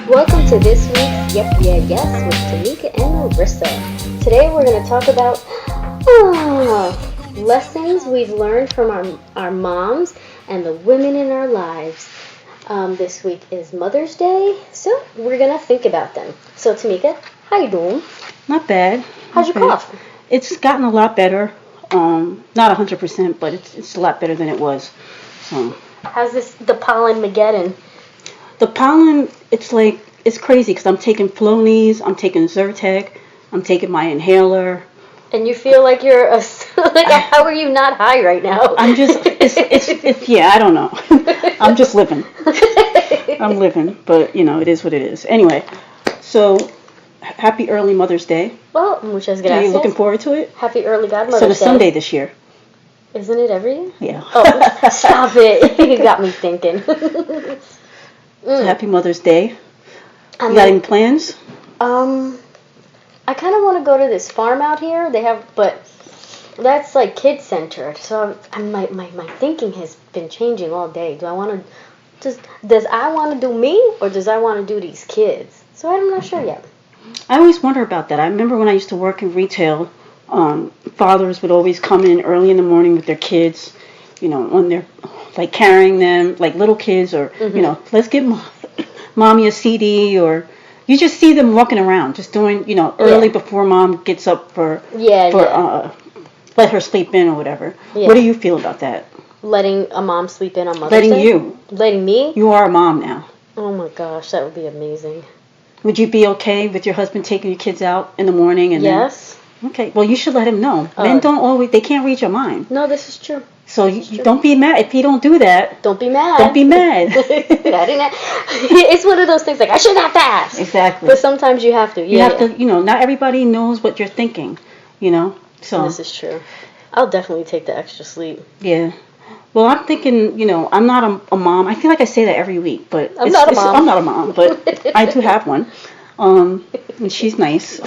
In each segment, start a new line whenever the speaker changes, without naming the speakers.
Welcome to this week's Yep Yeah Yes with Tamika and Marissa. Today we're going to talk about lessons we've learned from our moms and the women in our lives. This week is Mother's Day, so we're going to think about them. So Tamika, how you doing?
Not bad.
How's your cough?
It's gotten a lot better. Not 100%, but it's a lot better than it was. So.
How's the pollen Mageddon?
The pollen, it's crazy because I'm taking Flonase, I'm taking Zyrtec, I'm taking my inhaler.
And you feel like you're how are you not high right now?
I'm just, I don't know. I'm just living. I'm living, but it is what it is. Anyway, so happy early Mother's Day.
Well, muchas gracias.
Are you looking forward to it?
Happy early Godmother's
Day. So
the
Sunday this year.
Isn't it every year?
Yeah.
Oh, stop it. You got me thinking.
So happy Mother's Day. You got any plans?
I kind of want to go to this farm out here. But that's like kid centered. So my thinking has been changing all day. Do I want to does I want to do me or does I want to do these kids? So I'm not sure yet.
I always wonder about that. I remember when I used to work in retail, fathers would always come in early in the morning with their kids, when they're like carrying them like little kids or, let's get mommy a CD, or you just see them walking around just doing, early before mom gets up for let her sleep in or whatever. Yeah. What do you feel about that?
Letting a mom sleep in on Mother's Day? Letting me?
You are a mom now.
Oh my gosh, that would be amazing.
Would you be okay with your husband taking your kids out in the morning? And
yes.
Then, okay, well, you should let him know. Men they can't read your mind.
No, this is true.
So you don't be mad. If you don't do that,
don't be mad.
Don't be mad.
It's one of those things like, I should not fast.
Exactly.
But sometimes you have to.
You have to, not everybody knows what you're thinking, So
this is true. I'll definitely take the extra sleep.
Yeah. Well, I'm thinking, I'm not a mom. I feel like I say that every week, but
I'm not a
mom, but I do have one. And she's nice.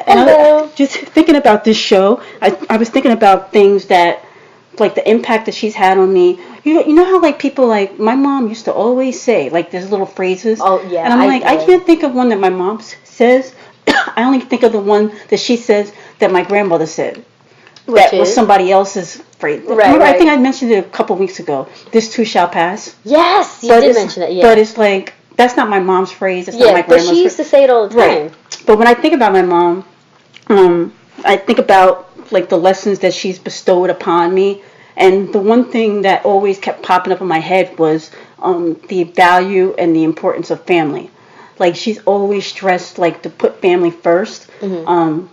And
Hello.
Just thinking about this show, I was thinking about things that, like the impact that she's had on me. You know how like people like my mom used to always say like there's little phrases.
Oh yeah.
And I can't think of one that my mom says. I only think of the one that she says that my grandmother said. That was somebody else's phrase.
Right,
Remember,
right.
I think I mentioned it a couple weeks ago. This too shall pass.
Yes, you did mention that. Yeah.
But it's like that's not my mom's phrase. It's not my grandma's
but she used to say it all the time.
Right. But when I think about my mom, I think about like the lessons that she's bestowed upon me, and the one thing that always kept popping up in my head was the value and the importance of family. Like she's always stressed like to put family first. Mm-hmm.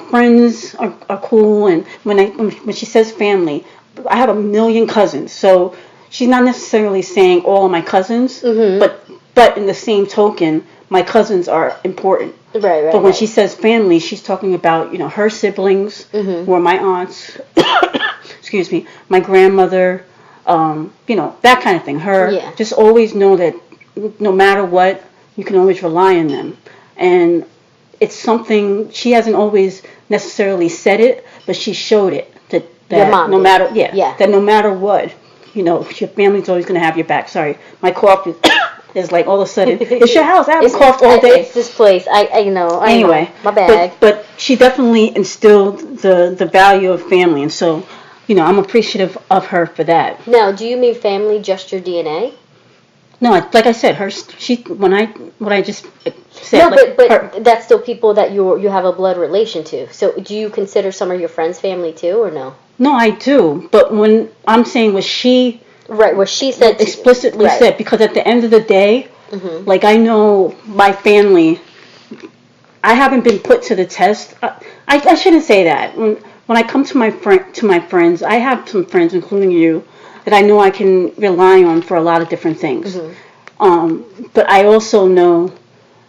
Friends are cool, and when she says family, I have a million cousins, so she's not necessarily saying all of my cousins, mm-hmm. but in the same token, my cousins are important.
Right.
But when she says family, she's talking about her siblings, mm-hmm. who are my aunts, excuse me, my grandmother, that kind of thing. Just always know that no matter what, you can always rely on them, and it's something she hasn't always necessarily said it, but she showed it that
your mom
no matter that no matter what, your family's always going to have your back. Sorry, my cough is like all of a sudden it's your house. I haven't coughed all day.
It's this place. I know.
Anyway,
my bad.
But she definitely instilled the value of family, and so I'm appreciative of her for that.
Now, do you mean family just your DNA?
No, like I said, what I just said.
No, but that's still people that you have a blood relation to. So do you consider some of your friends family too, or no?
No, I do. But when I'm saying what she
said
explicitly said, because at the end of the day, mm-hmm. like I know my family, I haven't been put to the test. I shouldn't say that. When I come to my friends, I have some friends, including you, that I know I can rely on for a lot of different things. Mm-hmm. But I also know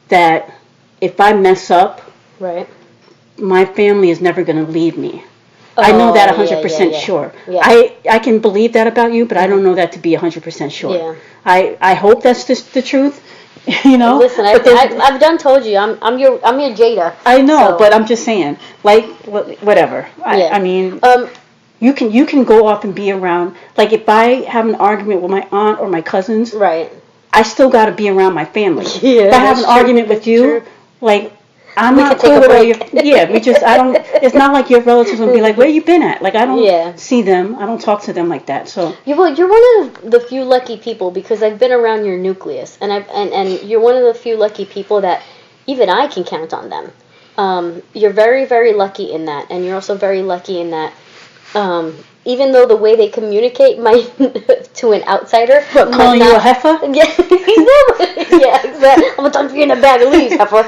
that if I mess up,
right,
my family is never going to leave me. I know that 100% sure.
Yeah.
I can believe that about you, but I don't know that to be 100% sure. Yeah. I hope that's the truth.
Listen, I've done told you I'm your Jada.
I know, but I'm just saying, like whatever. I mean, you can go off and be around. Like if I have an argument with my aunt or my cousins,
right?
I still got to be around my family.
Yeah,
if I have an argument with you, like, I'm not cool with all your. Yeah, I don't. It's not like your relatives will be like, "Where you been at?" Like, I don't see them. I don't talk to them like that. So.
You're one of the few lucky people, because I've been around your nucleus, and you're one of the few lucky people that even I can count on them. You're very, very lucky in that, and you're also very lucky in that. Even though the way they communicate might, to an outsider,
calling you a heifer?
Yeah, exactly. I'm gonna dump you in a bag of leaves, heifer.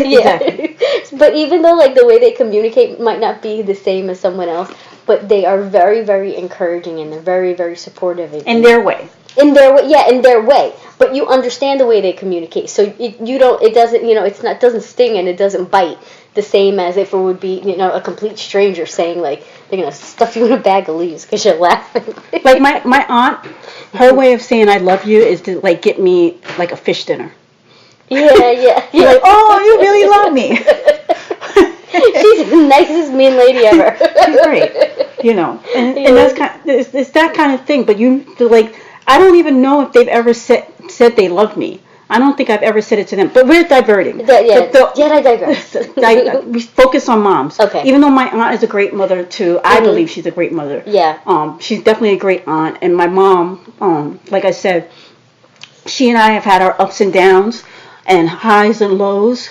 Yeah. Exactly. But even though like the way they communicate might not be the same as someone else, but they are very, very encouraging, and they're very, very supportive.
In their way.
In their way, yeah, in their way. But you understand the way they communicate, so it doesn't sting and it doesn't bite the same as if it would be, a complete stranger saying like they're gonna stuff you in a bag of leaves because you're laughing.
Like my aunt, her way of saying I love you is to like get me like a fish dinner.
Yeah. You're
like, oh, you really love me.
She's the nicest mean lady ever.
She's great, and that's it's that kind of thing. But I don't even know if they've ever said they love me. I don't think I've ever said it to them. But we're diverting.
I digress.
We focus on moms.
Okay.
Even though my aunt is a great mother too, I believe she's a great mother.
Yeah.
She's definitely a great aunt. And my mom, like I said, she and I have had our ups and downs and highs and lows.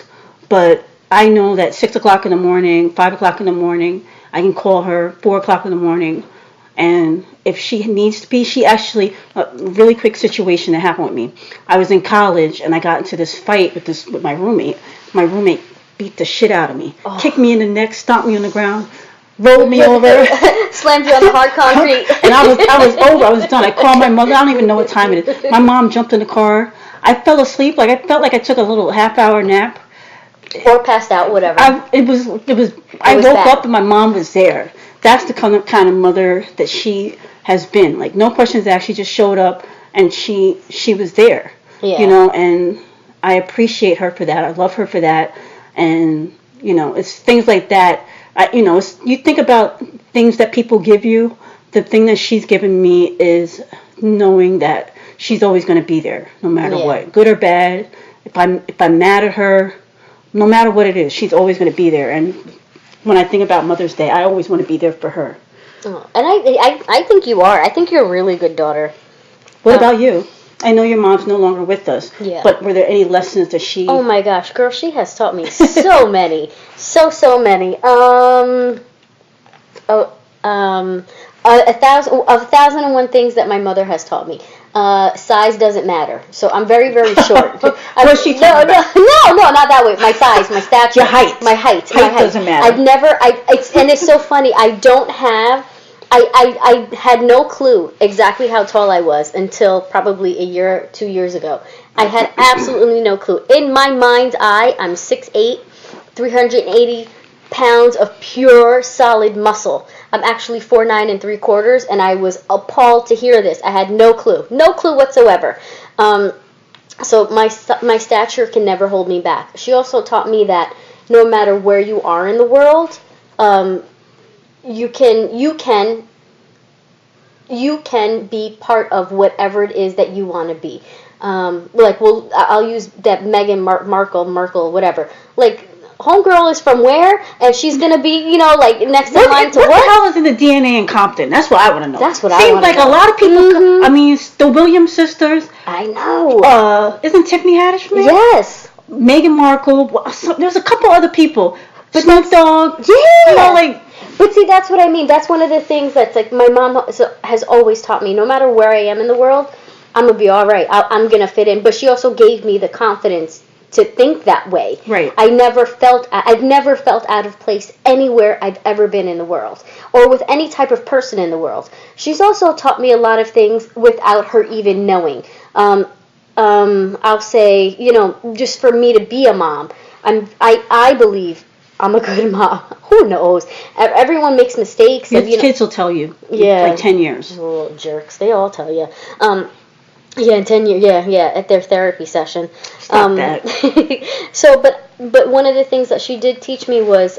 But I know that 6 o'clock in the morning, 5 o'clock in the morning, I can call her 4 o'clock in the morning. And if she needs to be, she actually, a really quick situation that happened with me. I was in college and I got into this fight with my roommate. My roommate beat the shit out of me, kicked me in the neck, stomped me on the ground, rolled me over,
slammed you on the hard concrete.
And I was over. I was done. I called my mother. I don't even know what time it is. My mom jumped in the car. I fell asleep. I felt like I took a little half-hour nap.
Or passed out, whatever.
I woke up and my mom was there. That's the kind of mother that she has been. Like, no questions asked. She just showed up and she was there.
Yeah.
And I appreciate her for that. I love her for that. And, it's things like that. You think about things that people give you. The thing that she's given me is knowing that she's always going to be there, no matter what, good or bad. If I'm mad at her, no matter what it is, she's always going to be there. And when I think about Mother's Day, I always want to be there for her.
Oh, and I think you are. I think you're a really good daughter.
What about you? I know your mom's no longer with us.
Yeah.
But were there any lessons that she...
Oh my gosh, girl, she has taught me so many. So many. 1,001 things that my mother has taught me. Size doesn't matter. So I'm very, very short.
What's she talking about?
No, not that way. My size, my stature.
Your height.
My height.
Height doesn't matter.
It's so funny. I had no clue exactly how tall I was until probably a year, 2 years ago. I had absolutely no clue. In my mind's eye, I'm 6'8", 380 pounds of pure, solid muscle. I'm actually 4'9 3/4", and I was appalled to hear this. I had no clue whatsoever. So my stature can never hold me back. She also taught me that no matter where you are in the world, you can be part of whatever it is that you want to be. I'll use that Meghan Markle, whatever. Like, homegirl is from where, and she's gonna be, next in line to
what?
What
the hell is in the DNA in Compton? That's what I want to know.
That's what I want to know.
Seems like a lot of people. Mm-hmm. I mean, the Williams sisters.
I know.
Isn't Tiffany Haddish from there?
Yes.
Meghan Markle. There's a couple other people. Snoop Dogg.
Yeah. But see, that's what I mean. That's one of the things that's like my mom has always taught me. No matter where I am in the world, I'm gonna be all right. I'm gonna fit in. But she also gave me the confidence to think that way.
Right.
I've never felt out of place anywhere I've ever been in the world, or with any type of person in the world. She's also taught me a lot of things without her even knowing. I'll say, just for me to be a mom, I believe I'm a good mom. Who knows? Everyone makes mistakes.
Your kids will tell you.
Yeah.
Like 10 years.
Little jerks. They all tell you. Yeah, in 10 years. Yeah, at their therapy session.
Stop that.
So, but one of the things that she did teach me was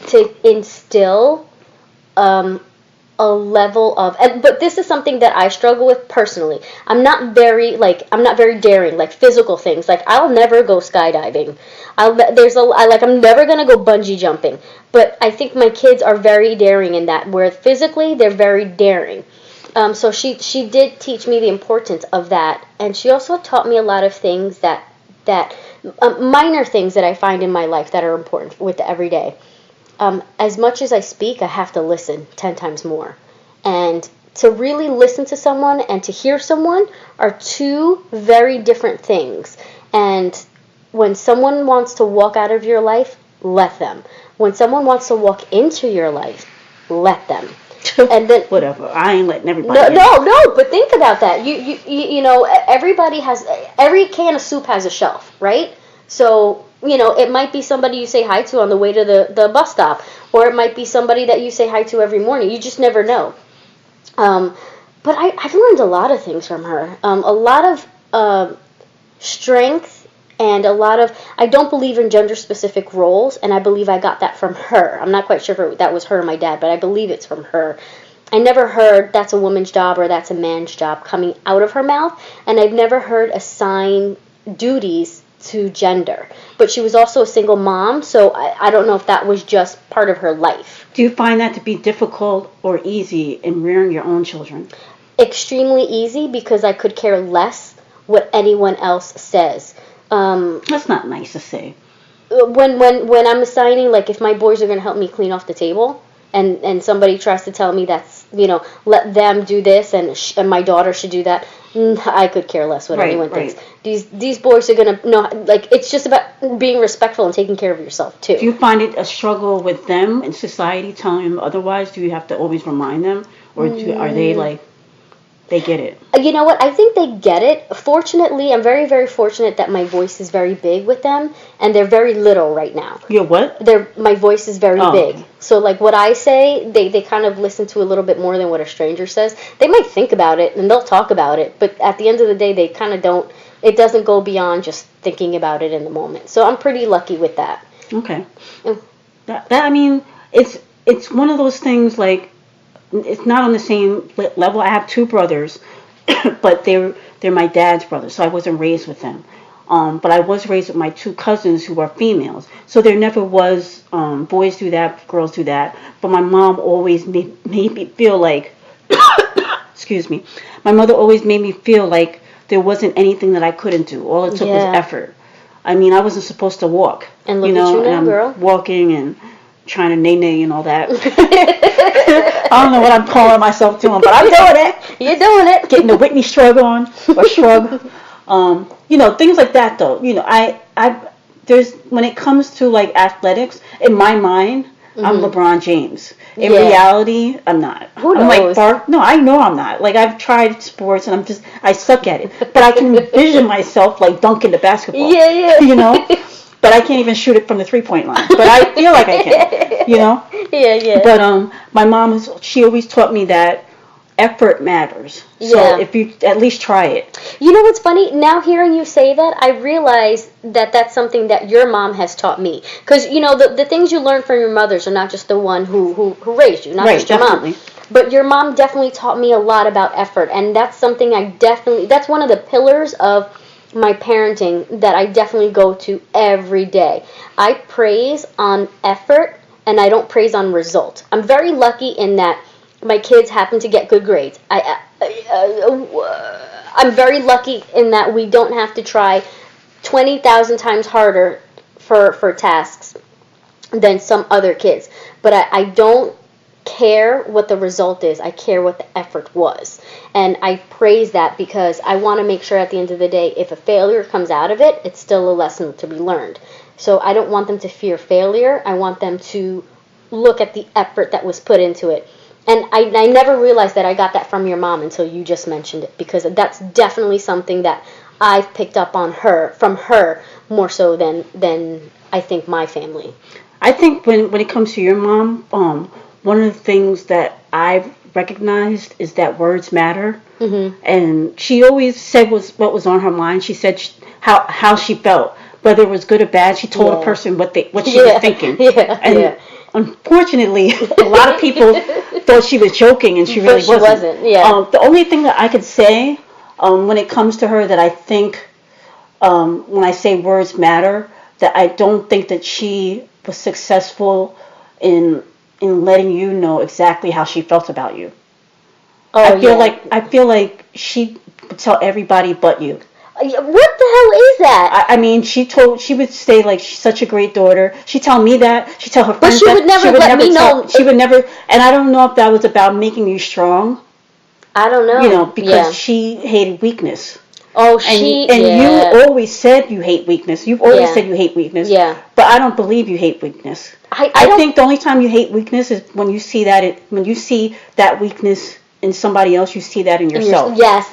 to instill a level of, but this is something that I struggle with personally. I'm not very daring, like physical things. Like I'll never go skydiving. I'm never gonna go bungee jumping. But I think my kids are very daring in that, where physically they're very daring. So she did teach me the importance of that, and she also taught me a lot of things that minor things that I find in my life that are important with the everyday. As much as I speak, I have to listen 10 times more. And to really listen to someone and to hear someone are two very different things. And when someone wants to walk out of your life, let them. When someone wants to walk into your life, let them. And then
whatever, I ain't letting everybody.
No. But think about that. You know, every can of soup has a shelf, right? So it might be somebody you say hi to on the way to the bus stop, or it might be somebody that you say hi to every morning. You just never know. But I've learned a lot of things from her. A lot of strength, and a lot of, I don't believe in gender-specific roles, and I believe I got that from her. I'm not quite sure if that was her or my dad, but I believe it's from her. I never heard that's a woman's job or that's a man's job coming out of her mouth, and I've never heard assign duties to gender. But she was also a single mom, so I don't know if that was just part of her life.
Do you find that to be difficult or easy in rearing your own children?
Extremely easy, because I could care less what anyone else says.
That's not nice to say.
When I'm assigning, like if my boys are going to help me clean off the table, and somebody tries to tell me that's, let them do this and my daughter should do that, I could care less what anyone thinks. These boys are going to know, like, it's just about being respectful and taking care of yourself too.
Do you find it a struggle with them in society telling them otherwise? Do you have to always remind them? Or are they like, they get it?
You know what? I think they get it. Fortunately, I'm very, very fortunate that my voice is very big with them, and they're very little right now.
You're what?
My voice is very big. So, like, what I say, they kind of listen to a little bit more than what a stranger says. They might think about it, and they'll talk about it, but at the end of the day, they kind of don't, it doesn't go beyond just thinking about it in the moment. So I'm pretty lucky with that.
Okay. I mean, it's one of those things, like, it's not on the same level. I have two brothers, but they're my dad's brothers, so I wasn't raised with them. But I was raised with my two cousins who are females, so there never was boys do that, girls do that. But my mom always made me feel like, excuse me, my mother always made me feel like there wasn't anything that I couldn't do. All it took was effort. I mean, I wasn't supposed to walk,
and look at you now,
and I'm
girl,
walking and trying to nay and all that. I don't know what I'm calling myself doing, but I'm doing it.
You're doing it.
Getting the Whitney shrug on, or shrug. Things like that, though. There's, when it comes to, like, athletics, in my mind, I'm LeBron James. In reality, I'm not.
Who knows?
No, I know I'm not. Like, I've tried sports, and I suck at it. But I can envision myself, like, dunking the basketball.
Yeah.
But I can't even shoot it from the 3-point line. But I feel like I can,
Yeah.
But my mom, she always taught me that effort matters. So if you at least try it.
You know what's funny? Now hearing you say that, I realize that that's something that your mom has taught me. Because, the things you learn from your mothers are not just the one who raised you, not just your mom. But your mom definitely taught me a lot about effort. And that's something that's one of the pillars of my parenting that I definitely go to every day. I praise on effort, and I don't praise on result. I'm very lucky in that my kids happen to get good grades. I'm very lucky in that we don't have to try 20,000 times harder for tasks than some other kids. But I don't care what the result is. I care what the effort was. And I praise that because I want to make sure at the end of the day, if a failure comes out of it, it's still a lesson to be learned. So I don't want them to fear failure. I want them to look at the effort that was put into it. And I never realized that I got that from your mom until you just mentioned it, because that's definitely something that I've picked up on from her more so than I think my family. I
think when it comes to your mom, one of the things that I've recognized is that words matter. Mm-hmm. And she always said what was on her mind. She said how she felt. Whether it was good or bad, she told a person what she was thinking. unfortunately, a lot of people thought she was joking, and she really
But she wasn't. Yeah.
The only thing that I could say when it comes to her that I think, when I say words matter, that I don't think that she was successful in letting you know exactly how she felt about you.
Oh,
I feel like she would tell everybody but you.
What the hell is that?
I mean, she would say like she's such a great daughter. She'd tell me that. She'd tell her friends
But she
that.
would never let me know.
She would never, and I don't know if that was about making you strong.
I don't know.
You know, because she hated weakness. And
Oh,
you always said you hate weakness. You've always said you hate weakness.
Yeah.
But I don't believe you hate weakness. I think the only time you hate weakness is when you see that weakness in somebody else. You see that in yourself.
Yes.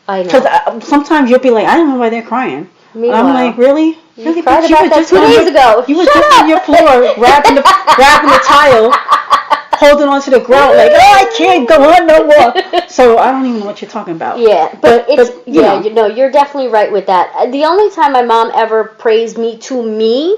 I know.
Because sometimes you'll be like, I don't know why they're crying.
Meanwhile,
I'm like, really?
You cried about that 2 days ago.
You were just on your floor, grabbing the tile, holding onto the ground, like, oh, I can't go on no more. So I don't even know what you're talking about.
Yeah, but you're definitely right with that. The only time my mom ever praised me to me,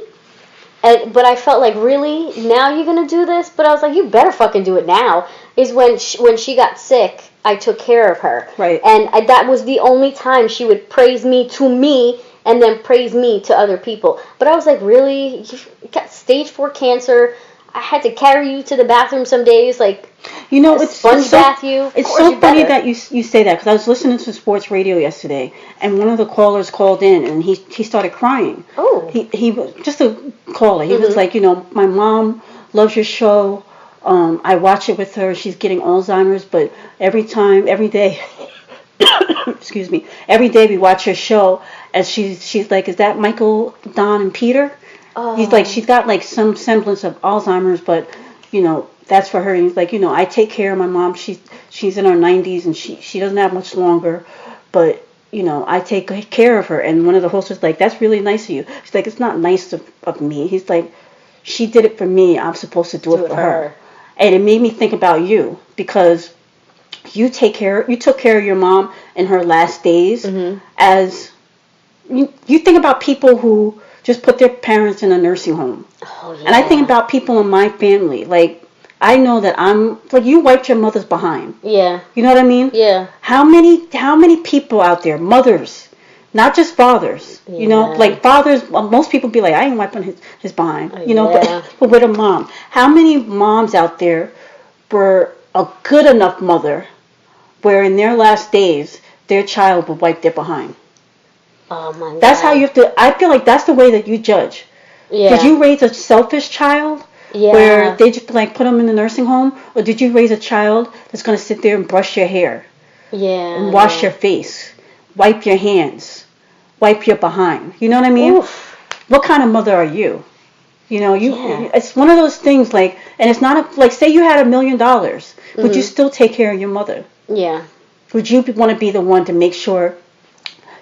but I felt like, really, now you're gonna do this? But I was like, you better fucking do it now. Is when she got sick, I took care of her.
Right.
And that was the only time she would praise me to me and then praise me to other people. But I was like, really? You got stage 4 cancer. I had to carry you to the bathroom some days, like,
it's
bath you.
It's so funny that you say that, because I was listening to sports radio yesterday, and one of the callers called in, and he started crying.
Oh.
He was just a caller. He was like, my mom loves your show. I watch it with her. She's getting Alzheimer's, but every day, excuse me, every day we watch her show, and she's like, is that Michael, Don, and Peter? Oh. He's like, she's got like some semblance of Alzheimer's, but that's for her. And he's like, I take care of my mom. She's in her 90s, and she doesn't have much longer, but I take care of her. And one of the hosts was like, that's really nice of you. She's like, it's not nice of me. He's like, she did it for me. I'm supposed to do it for her. And it made me think about you, because you took care of your mom in her last days. Mm-hmm. As you think about people who just put their parents in a nursing home.
Oh, yeah.
And I think about people in my family. Like, I know that I'm like, you wiped your mother's behind.
Yeah.
You know what I mean?
Yeah.
How many people out there, mothers, not just fathers, like fathers, most people be like, I ain't wiping his behind, but with a mom. How many moms out there were a good enough mother where in their last days, their child would wipe their behind?
Oh my God.
That's how you have to, I feel like that's the way that you judge. Yeah. Did you raise a selfish child? Yeah. Where they just like put them in the nursing home? Or did you raise a child that's going to sit there and brush your hair?
Yeah.
And wash your face? Wipe your hands? Wipe your behind? You know what I mean?
Oof.
What kind of mother are you? It's one of those things like, and it's not like, say you had $1 million. Would you still take care of your mother?
Yeah.
Would you want to be the one to make sure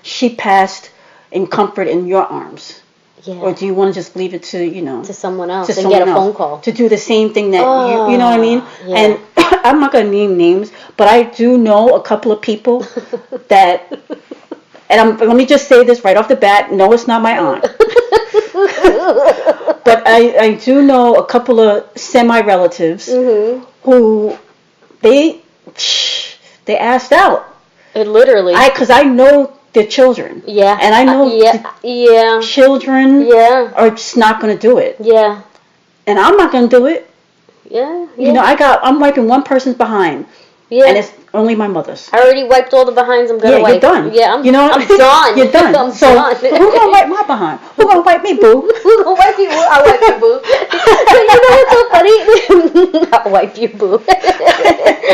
she passed in comfort in your arms? Yeah. Or do you want to just leave it to,
to someone else and get a phone call?
To do the same thing that, you know what I mean? Yeah. And I'm not going to name names, but I do know a couple of people that, and let me just say this right off the bat, no, it's not my aunt. But I do know a couple of semi-relatives who, they asked out.
It literally.
Because I know their children.
Yeah.
And I know children are just not going to do it.
Yeah.
And I'm not going to do it.
Yeah.
I'm wiping one person's behind. Yeah. And it's only my mother's.
I already wiped all the behinds I'm going to wipe.
You're done.
Yeah, I'm done.
You're done.
I'm
so
done.
Who's going to wipe my behind? Who's going to wipe me, boo?
Who's going to wipe you? I'll wipe you, boo. You know what's so funny? I'll wipe you, boo.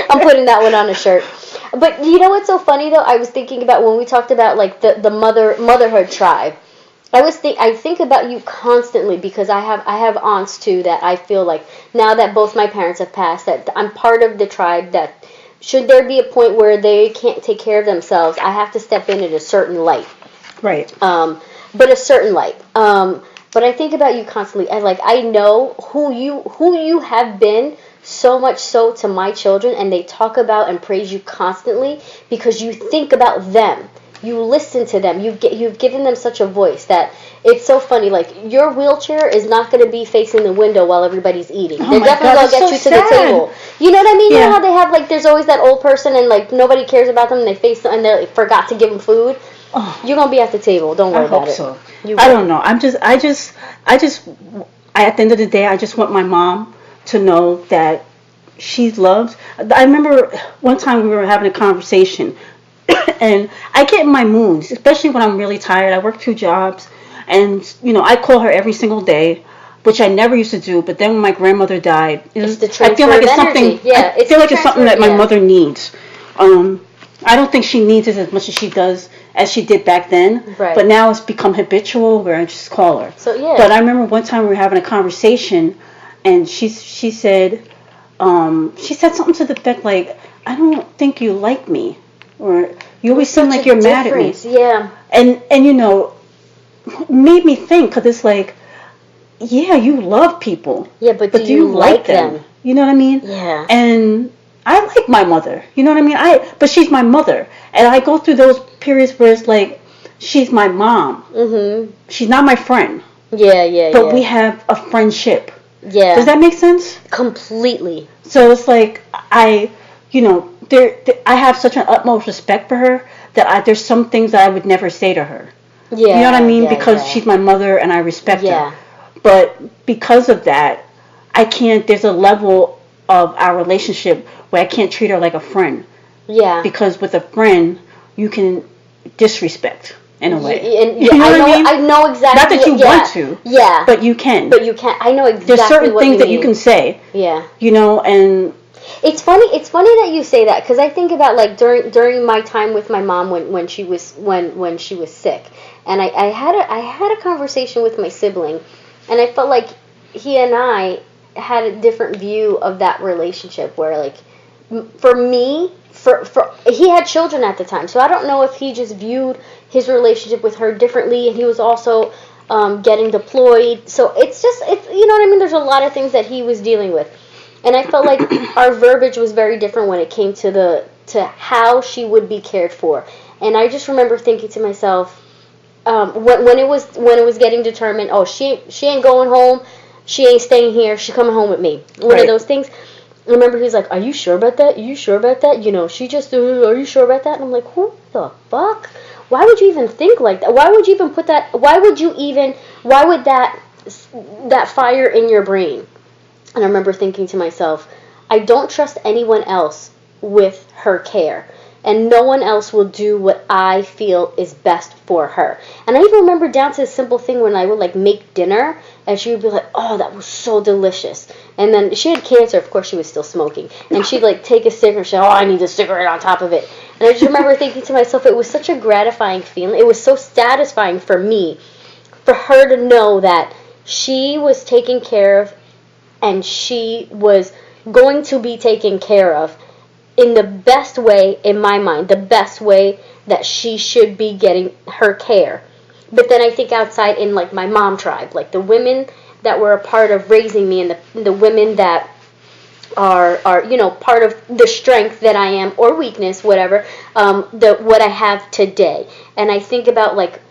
I'm putting that one on a shirt. But you know what's so funny though? I was thinking about when we talked about like the motherhood tribe. I think about you constantly because I have aunts too that I feel like now that both my parents have passed that I'm part of the tribe that should there be a point where they can't take care of themselves, I have to step in at a certain light.
Right.
But a certain light. But I think about you constantly. I know who you have been. So much so to my children, and they talk about and praise you constantly because you think about them. you listen to them. You've given them such a voice that it's so funny. Like, your wheelchair is not going to be facing the window while everybody's eating. They're definitely going to get you to the table. You know what I mean?
Yeah.
You know how they have, like, there's always that old person and, like, nobody cares about them and they face them and they forgot to give them food.
Oh,
You're going to be at the table. Don't worry about it.
So. I don't know. I just, at the end of the day, I just want my mom to know that she's loved. I remember one time we were having a conversation, and I get in my moods, especially when I'm really tired. I work 2 jobs, and I call her every single day, which I never used to do. But then when my grandmother died, I feel like it's something.
Yeah,
I feel like it's something that my mother needs. I don't think she needs it as much as she does as she did back then.
Right.
But now it's become habitual where I just call her.
So yeah.
But I remember one time we were having a conversation, and she said something to the effect like, "I don't think you like me," or "You always seem like you're mad at me."
Yeah.
And made me think, because it's like, yeah, you love people.
Yeah, but do you like them?
You know what I mean?
Yeah.
And I like my mother. You know what I mean? But she's my mother, and I go through those periods where it's like, she's my mom.
Mhm.
She's not my friend.
Yeah.
But we have a friendship.
Yeah.
Does that make sense?
Completely.
So it's like I have such an utmost respect for her that there's some things that I would never say to her.
Yeah.
You know what I mean? Because she's my mother and I respect her. But because of that, I can't. There's a level of our relationship where I can't treat her like a friend.
Yeah.
Because with a friend, you can disrespect in a way.
You know what I mean? I know exactly.
Not that you want to.
Yeah.
But you can.
But you can't. I know exactly.
There's certain things that you can say.
Yeah.
And
it's funny that you say that, because I think about, like, during my time with my mom when she was sick, and I had a conversation with my sibling, and I felt like he and I had a different view of that relationship, where, like, for me, for he had children at the time, so I don't know if he just viewed his relationship with her differently, and he was also getting deployed, so it's you know what I mean, there's a lot of things that he was dealing with. And I felt like our verbiage was very different when it came to how she would be cared for. And I just remember thinking to myself, when it was getting determined, oh, she ain't going home, she ain't staying here, she coming home with me. One of those things. I remember he was like, "Are you sure about that? You sure about that? She just, are you sure about that?" And I'm like, who the fuck? Why would you even think like that? Why would you even put that? Why would that fire in your brain? And I remember thinking to myself, I don't trust anyone else with her care. And no one else will do what I feel is best for her. And I even remember down to a simple thing when I would, like, make dinner, and she would be like, "Oh, that was so delicious." And then she had cancer. Of course, she was still smoking. And she'd, like, take a cigarette and say, "Oh, I need a cigarette on top of it." And I just remember thinking to myself, it was such a gratifying feeling. It was so satisfying for me, for her to know that she was taken care of, and she was going to be taken care of in the best way, in my mind, the best way that she should be getting her care. But then I think outside in, like, my mom tribe, like the women that were a part of raising me, and the women that are part of the strength that I am, or weakness, whatever, what I have today. And I think about, like,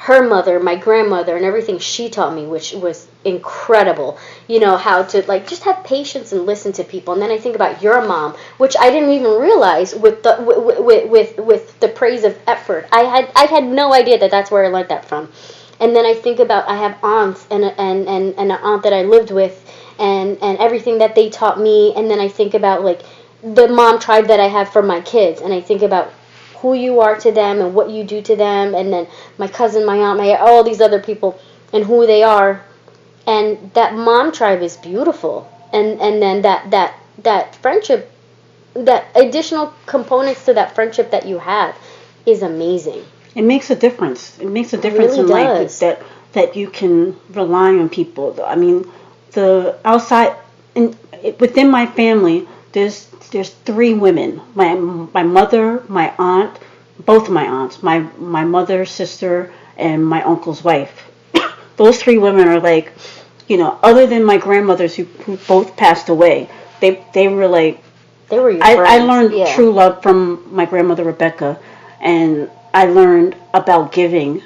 her mother, my grandmother, and everything she taught me, which was incredible. How to, like, just have patience and listen to people. And then I think about your mom, which I didn't even realize with the praise of effort. I had no idea that that's where I learned that from. And then I think about, I have aunts and an aunt that I lived with, and everything that they taught me. And then I think about, like, the mom tribe that I have for my kids, and I think about who you are to them and what you do to them, and then my cousin, my aunt, all these other people, and who they are. And that mom tribe is beautiful. And then that friendship, that additional components to that friendship that you have is amazing.
It makes a difference. It makes a difference in life that you can rely on people. I mean, the outside, within my family, there's 3 women. My mother, my aunt, both my aunts, my mother's sister, and my uncle's wife. Those 3 women are, like, other than my grandmothers who both passed away, they were like,
they were your friends.
I learned true love from my grandmother Rebecca, and I learned about giving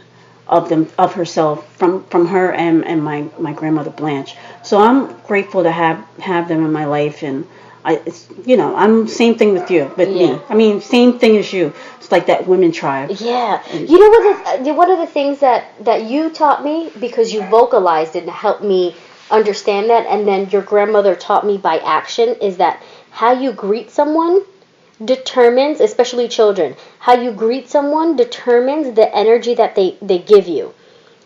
of herself from her and my grandmother Blanche. So I'm grateful to have them in my life, and I'm same thing with you, with me. I mean, same thing as you. It's like that women tribe.
Yeah. You know what? One of the things that you taught me, because you vocalized it and helped me understand that, and then your grandmother taught me by action, is that how you greet someone determines, especially children, how you greet someone determines the energy that they give you.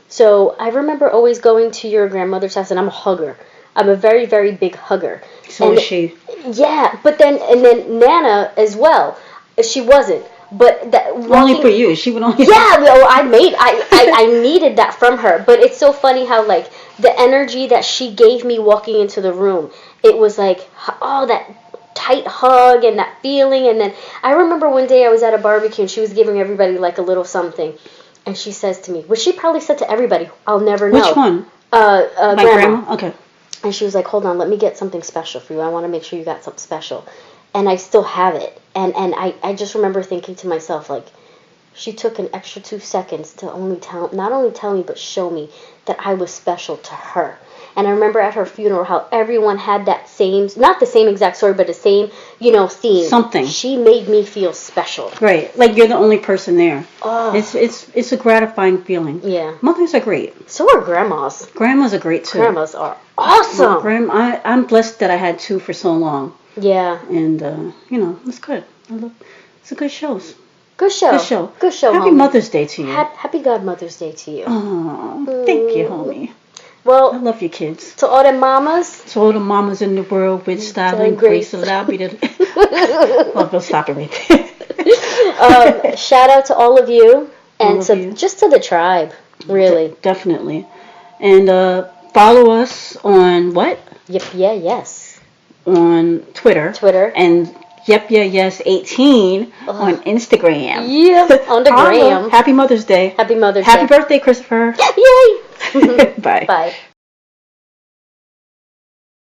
So I remember always going to your grandmother's house, and I'm a hugger. I'm a very, very big hugger.
So is she.
Yeah, but then Nana as well. She wasn't. But that
only for you. She would only.
Yeah, well, I needed that from her. But it's so funny how like the energy that she gave me walking into the room, it was like, oh, that tight hug and that feeling. And then I remember one day I was at a barbecue and she was giving everybody like a little something, and she says to me, which she probably said to everybody, I'll never know.
Which one?
My grandma.
Okay.
And she was like, hold on, let me get something special for you. I want to make sure you got something special. And I still have it. And I just remember thinking to myself, like, she took an extra 2 seconds to not only tell me, but show me that I was special to her. And I remember at her funeral how everyone had that same, not the same exact story, but the same, theme.
Something.
She made me feel special.
Right. Like you're the only person there.
Oh.
It's a gratifying feeling.
Yeah.
Mothers are great.
So are grandmas.
Grandmas are great too.
Grandmas are awesome.
I'm blessed that I had 2 for so long.
Yeah.
And, it's good. It's a good show.
Good show.
Good show.
Good show,
Happy
homie.
Mother's Day to you.
Happy Godmother's Day to you.
Oh, thank you, homie.
Well,
I love you, kids.
To all the mamas.
To all the mamas in the world with style and grace, allow me to. Well, don't stop it right there.
Shout out to all of you, and just to the tribe, really.
Definitely. And follow us on what?
Yep, yeah, yes.
On Twitter. And Yep, yeah, yes, 18 on Instagram.
Yeah, on the gram.
Happy Mother's Day.
Happy Mother's Day.
Happy birthday, Christopher.
Yay!
Bye.
Bye.